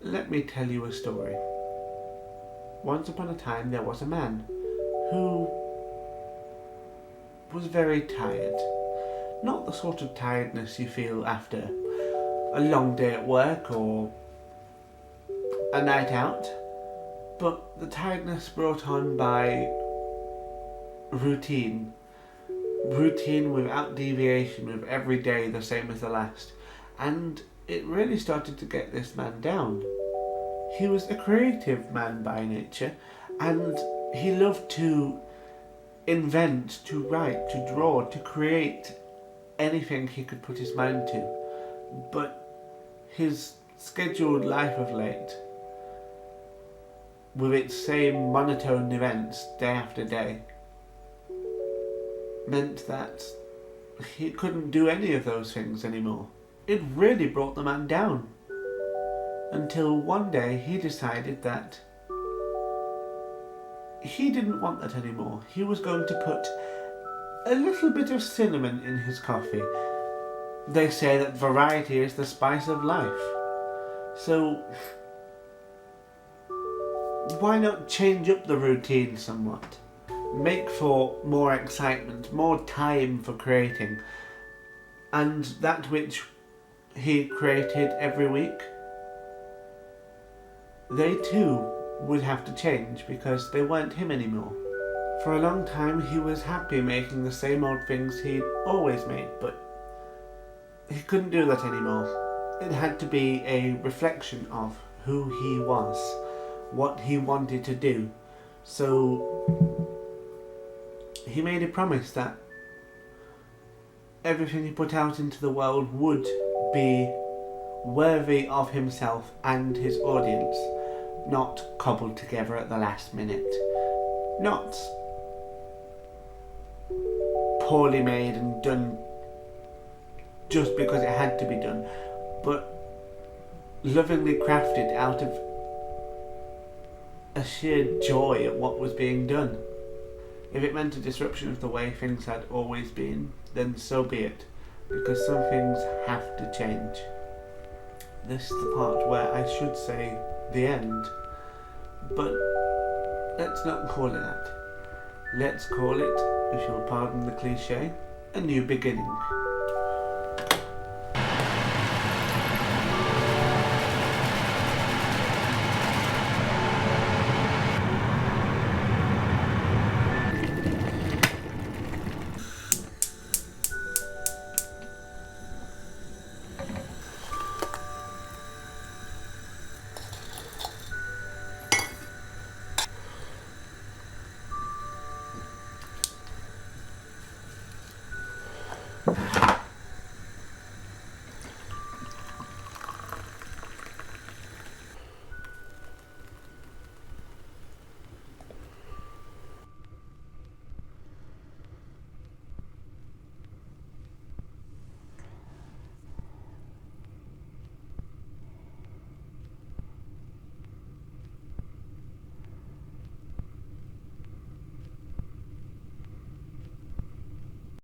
Let me tell you a story. Once upon a time there was a man who was very tired. Not the sort of tiredness you feel after a long day at work or a night out, but the tiredness brought on by routine. Routine without deviation, with every day the same as the last. And it really started to get this man down. He was a creative man by nature, and he loved to invent, to write, to draw, to create anything he could put his mind to. But his scheduled life of late, with its same monotone events day after day, meant that he couldn't do any of those things anymore. It really brought the man down. Until one day he decided that he didn't want that anymore. He was going to put a little bit of cinnamon in his coffee. They say that variety is the spice of life. So why not change up the routine somewhat? Make for more excitement, more time for creating. And that which he created every week, they too would have to change because they weren't him anymore. For a long time he was happy making the same old things he'd always made, but he couldn't do that anymore. It had to be a reflection of who he was, what he wanted to do. So he made a promise that everything he put out into the world would be worthy of himself and his audience, not cobbled together at the last minute, not poorly made and done just because it had to be done, but lovingly crafted out of a sheer joy at what was being done. If it meant a disruption of the way things had always been, then so be it, because some things have to change. This is the part where I should say the end, but let's not call it that. Let's call it, if you'll pardon the cliche, a new beginning.